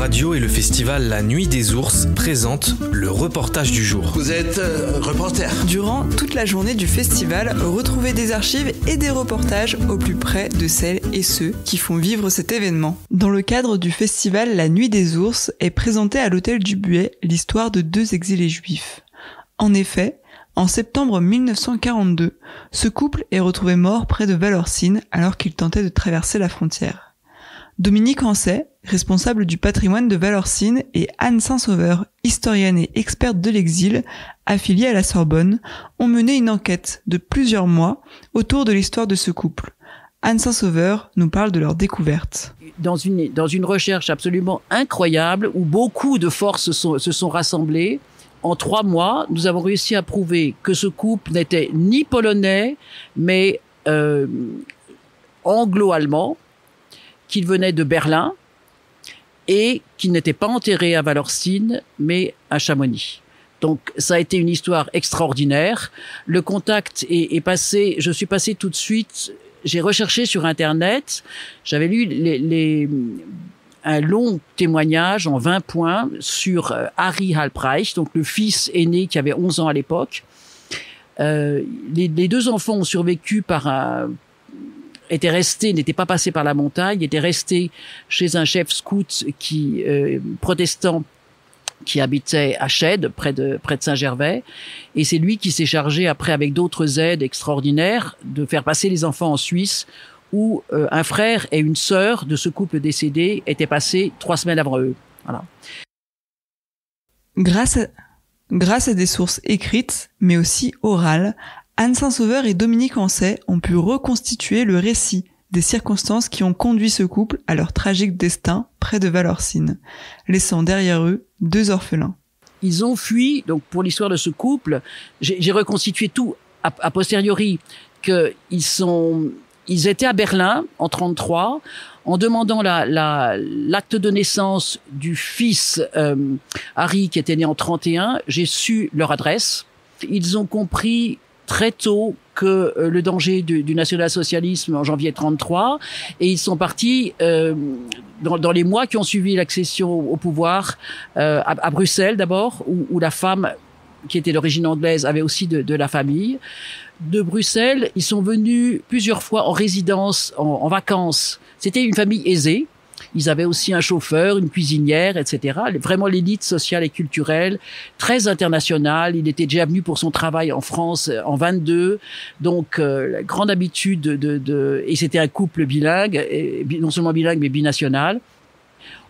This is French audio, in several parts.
Radio et le festival La Nuit des Ours présentent le reportage du jour. Vous êtes reporter. Durant toute la journée du festival, retrouvez des archives et des reportages au plus près de celles et ceux qui font vivre cet événement. Dans le cadre du festival La Nuit des Ours est présentée à l'hôtel du Buet l'histoire de 2 exilés juifs. En effet, en septembre 1942, ce couple est retrouvé mort près de Valorcine alors qu'il tentait de traverser la frontière. Dominique Ancet, responsable du patrimoine de Valorcine, et Anne Saint-Sauveur, historienne et experte de l'exil, affiliée à la Sorbonne, ont mené une enquête de plusieurs mois autour de l'histoire de ce couple. Anne Saint-Sauveur nous parle de leur découverte. Dans une recherche absolument incroyable où beaucoup de forces se sont rassemblées, en 3 mois, nous avons réussi à prouver que ce couple n'était ni polonais, mais anglo-allemand, qu'il venait de Berlin et qu'il n'était pas enterré à Valorcine, mais à Chamonix. Donc, ça a été une histoire extraordinaire. Le contact est passé, je suis passé tout de suite, j'ai recherché sur Internet, j'avais lu un long témoignage en 20 points sur Harry Halpreich, donc le fils aîné qui avait 11 ans à l'époque. Les 2 enfants ont survécu n'étaient pas passés par la montagne, étaient restés chez un chef scout protestant qui habitait à Chède, près de Saint-Gervais. Et c'est lui qui s'est chargé après, avec d'autres aides extraordinaires, de faire passer les enfants en Suisse, où un frère et une sœur de ce couple décédé étaient passés 3 semaines avant eux. Voilà. Grâce à des sources écrites, mais aussi orales, Anne Saint-Sauveur et Dominique Ancet ont pu reconstituer le récit des circonstances qui ont conduit ce couple à leur tragique destin près de Valorcine, laissant derrière eux 2 orphelins. Ils ont fui, donc pour l'histoire de ce couple, j'ai reconstitué tout a posteriori, ils étaient à Berlin en 1933, en demandant l'acte de naissance du fils Harry qui était né en 1931, j'ai su leur adresse. Ils ont compris très tôt que le danger du national-socialisme en janvier 1933, et ils sont partis dans les mois qui ont suivi l'accession au pouvoir à Bruxelles d'abord, où la femme qui était d'origine anglaise avait aussi de la famille. De Bruxelles, ils sont venus plusieurs fois en résidence, en vacances. C'était une famille aisée. Ils avaient aussi un chauffeur, une cuisinière, etc. Vraiment l'élite sociale et culturelle, très internationale. Il était déjà venu pour son travail en France en 22. Donc, la grande habitude et c'était un couple bilingue, et non seulement bilingue, mais binational.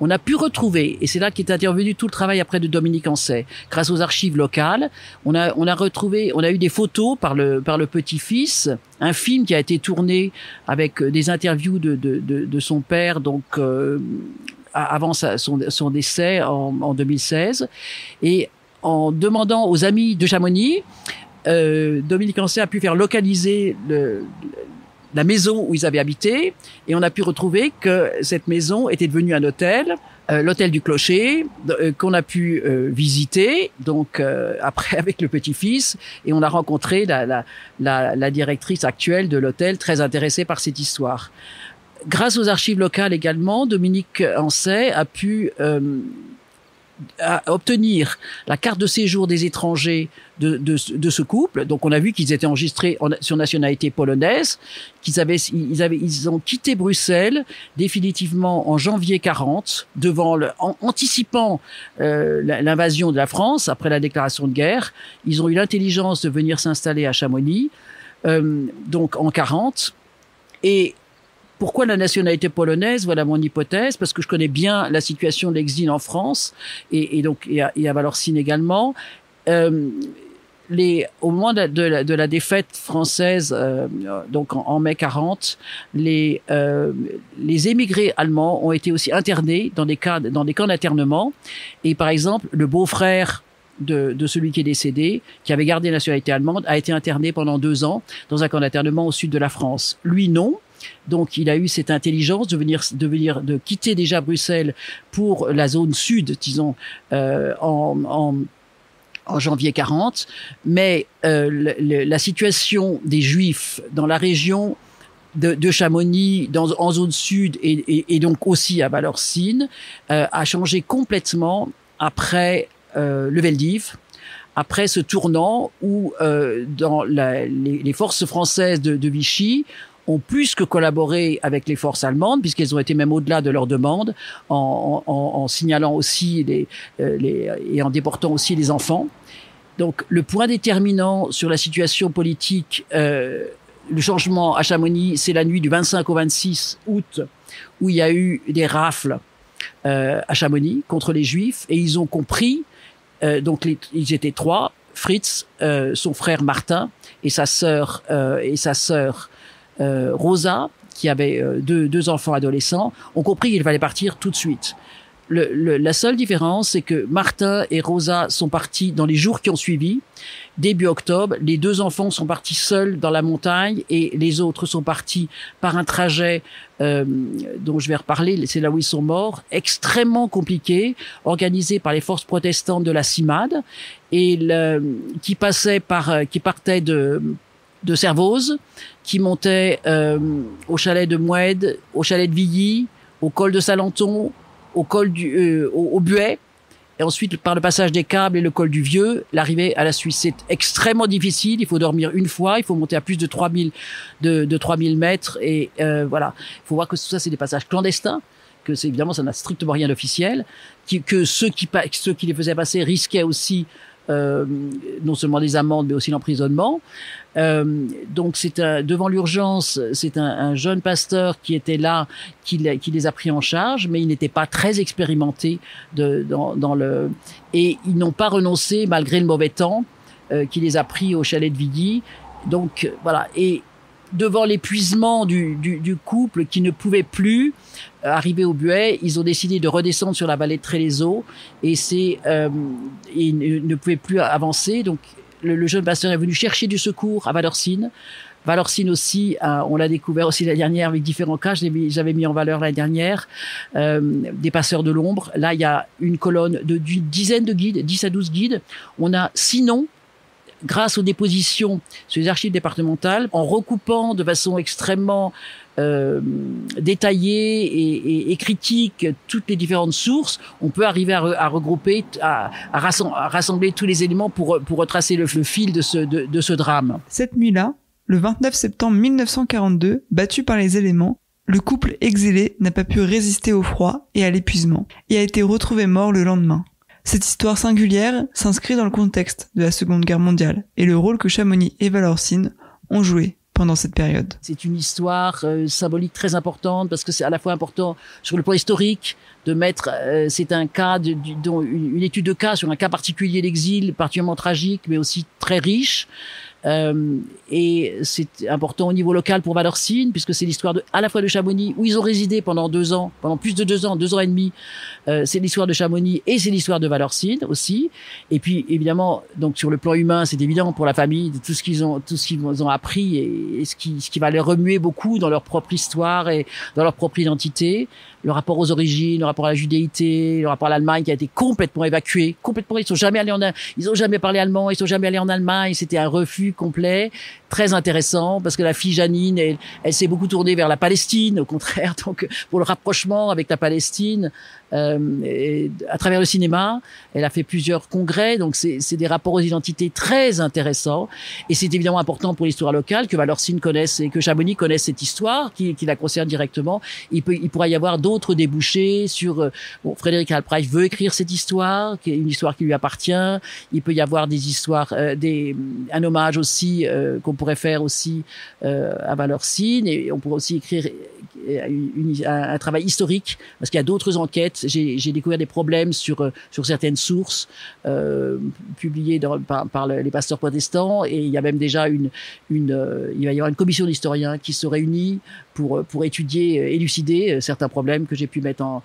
On a pu retrouver, et c'est là qu'est intervenu tout le travail après de Dominique Ancet, grâce aux archives locales, on a eu des photos par le petit-fils, un film qui a été tourné avec des interviews de son père, donc avant son décès en 2016, et en demandant aux amis de Chamonix, Dominique Ancet a pu faire localiser la maison où ils avaient habité, et on a pu retrouver que cette maison était devenue un hôtel, l'hôtel du Clocher, qu'on a pu visiter, donc après avec le petit-fils, et on a rencontré la directrice actuelle de l'hôtel, très intéressée par cette histoire. Grâce aux archives locales également, Dominique Ancet a pu à obtenir la carte de séjour des étrangers de ce couple. Donc on a vu qu'ils étaient enregistrés sur nationalité polonaise, ils ont quitté Bruxelles définitivement en janvier 40, anticipant l'invasion de la France après la déclaration de guerre. Ils ont eu l'intelligence de venir s'installer à Chamonix, donc en 40. Et pourquoi la nationalité polonaise? Voilà mon hypothèse, parce que je connais bien la situation de l'exil en France et à Valorcine également. Au moment de la défaite française, donc en mai 40, les émigrés allemands ont été aussi internés dans des camps d'internement. Et par exemple, le beau-frère de celui qui est décédé, qui avait gardé la nationalité allemande, a été interné pendant 2 ans dans un camp d'internement au sud de la France. Lui, non. Donc, il a eu cette intelligence de quitter déjà Bruxelles pour la zone sud, disons, en janvier 40. Mais la situation des Juifs dans la région de Chamonix en zone sud et donc aussi à Valorcine a changé complètement après le Veldiv, après ce tournant où dans les forces françaises de Vichy ont plus que collaboré avec les forces allemandes, puisqu'elles ont été même au-delà de leurs demandes, en signalant aussi et en déportant aussi les enfants. Donc le point déterminant sur la situation politique, le changement à Chamonix, c'est la nuit du 25 au 26 août, où il y a eu des rafles à Chamonix contre les Juifs, et ils ont compris, donc ils étaient trois, Fritz, son frère Martin et sa sœur Rosa, qui avait deux enfants adolescents, ont compris qu'il fallait partir tout de suite. La seule différence, c'est que Martin et Rosa sont partis dans les jours qui ont suivi. Début octobre, les deux enfants sont partis seuls dans la montagne et les autres sont partis par un trajet dont je vais reparler, c'est là où ils sont morts, extrêmement compliqué, organisé par les forces protestantes de la CIMAD et qui partait de Servoz, qui montait au chalet de Moued, au chalet de Villy, au col de Salenton, au col au Buet, et ensuite par le passage des Câbles et le col du Vieux, l'arrivée à la Suisse. C'est extrêmement difficile, il faut dormir une fois, il faut monter à plus de 3000 mètres, et voilà. Il faut voir que tout ça, c'est des passages clandestins, que c'est évidemment, ça n'a strictement rien d'officiel, que ceux qui les faisaient passer risquaient aussi non seulement des amendes, mais aussi l'emprisonnement. Donc devant l'urgence, c'est un jeune pasteur qui était là, qui les a pris en charge, mais il n'était pas très expérimenté et ils n'ont pas renoncé malgré le mauvais temps, qui les a pris au chalet de Villy. Donc voilà. Et devant l'épuisement du couple qui ne pouvait plus arriver au Buet, ils ont décidé de redescendre sur la vallée de Trélézeau et ils ne pouvaient plus avancer. Donc le jeune pasteur est venu chercher du secours à Valorcine. Valorcine aussi, on l'a découvert aussi l'année dernière avec différents cas. J'avais mis en valeur l'année dernière des passeurs de l'ombre. Là, il y a une colonne d'une dizaine de guides, 10 à 12 guides. On a 6 noms. Grâce aux dépositions sur les archives départementales, en recoupant de façon extrêmement détaillée et critique toutes les différentes sources, on peut arriver à regrouper, à rassembler tous les éléments pour retracer le fil de ce drame. Cette nuit-là, le 29 septembre 1942, battu par les éléments, le couple exilé n'a pas pu résister au froid et à l'épuisement, et a été retrouvé mort le lendemain. Cette histoire singulière s'inscrit dans le contexte de la Seconde Guerre mondiale et le rôle que Chamonix et Valorcine ont joué pendant cette période. C'est une histoire symbolique très importante parce que c'est à la fois important sur le plan historique de mettre, c'est un cas une étude de cas sur un cas particulier d'exil, particulièrement tragique mais aussi très riche. Et c'est important au niveau local pour Valorcine puisque c'est l'histoire à la fois de Chamonix où ils ont résidé pendant plus de 2 ans et demi. C'est l'histoire de Chamonix et c'est l'histoire de Valorcine aussi. Et puis évidemment, donc sur le plan humain, c'est évident pour la famille de tout ce qu'ils ont appris et ce qui va les remuer beaucoup dans leur propre histoire et dans leur propre identité. Le rapport aux origines, le rapport à la judéité, le rapport à l'Allemagne qui a été complètement évacué. Ils sont jamais allés ils ont jamais parlé allemand, ils sont jamais allés en Allemagne. C'était un refus complet, très intéressant parce que la fille Janine, elle s'est beaucoup tournée vers la Palestine, au contraire, donc pour le rapprochement avec la Palestine. Et à travers le cinéma, elle a fait plusieurs congrès, donc c'est des rapports aux identités très intéressants. Et c'est évidemment important pour l'histoire locale que Valorcine connaisse et que Chamonix connaisse cette histoire, qui la concerne directement. Il pourra y avoir d'autres débouchés sur. Frédéric Halpreich veut écrire cette histoire, qui est une histoire qui lui appartient. Il peut y avoir des histoires, un hommage aussi qu'on pourrait faire aussi à Valorcine, et on pourrait aussi écrire un travail historique parce qu'il y a d'autres enquêtes. J'ai découvert des problèmes sur certaines sources publiées par les pasteurs protestants, et il y a même déjà il va y avoir une commission d'historiens qui se réunit pour étudier, élucider certains problèmes que j'ai pu mettre en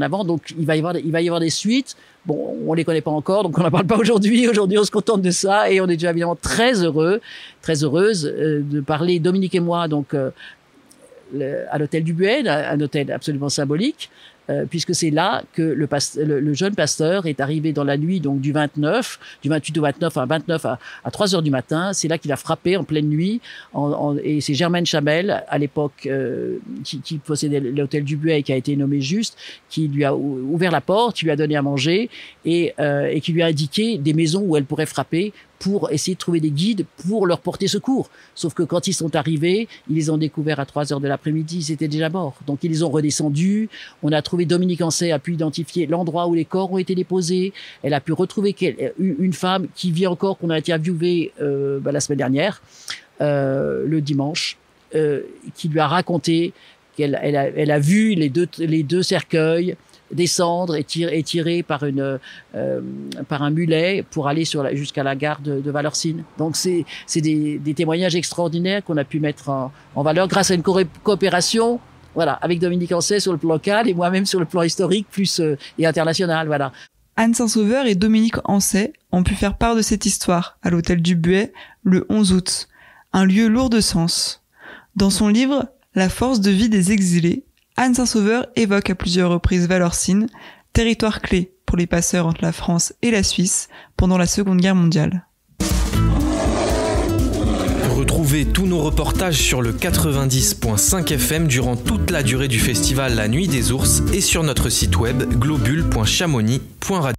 avant. Donc il va y avoir des suites. Bon, on les connaît pas encore, donc on n'en parle pas aujourd'hui. Aujourd'hui, on se contente de ça, et on est déjà évidemment très heureuse de parler, Dominique et moi, donc à l'hôtel du Buet, un hôtel absolument symbolique, puisque c'est là que le jeune pasteur est arrivé dans la nuit donc du 28 au 29 à 3 heures du matin. C'est là qu'il a frappé en pleine nuit et c'est Germaine Chamel à l'époque qui possédait l'hôtel du Buet et qui a été nommé juste, qui lui a ouvert la porte, qui lui a donné à manger et qui lui a indiqué des maisons où elle pourrait frapper pour essayer de trouver des guides pour leur porter secours. Sauf que quand ils sont arrivés, ils les ont découverts à 3 heures de l'après-midi, ils étaient déjà morts. Donc ils les ont redescendus. On a trouvé, Dominique Ansay a pu identifier l'endroit où les corps ont été déposés. Elle a pu retrouver une femme qui vit encore, qu'on a interviewée la semaine dernière, le dimanche, qui lui a raconté qu'elle a vu les deux cercueils descendre et tirer par un mulet pour aller jusqu'à la gare de Valorcine. Donc c'est des témoignages extraordinaires qu'on a pu mettre en valeur grâce à une coopération, voilà, avec Dominique Ansay sur le plan local et moi-même sur le plan historique et international, voilà. Anne Saint-Sauveur et Dominique Ansay ont pu faire part de cette histoire à l'hôtel du Buet le 11 août, un lieu lourd de sens. Dans son livre « La force de vie des exilés », Anne Saint-Sauveur évoque à plusieurs reprises Valorcine, territoire clé pour les passeurs entre la France et la Suisse pendant la Seconde Guerre mondiale. Retrouvez tous nos reportages sur le 90.5 FM durant toute la durée du festival La Nuit des Ours et sur notre site web globule.chamonix.radio.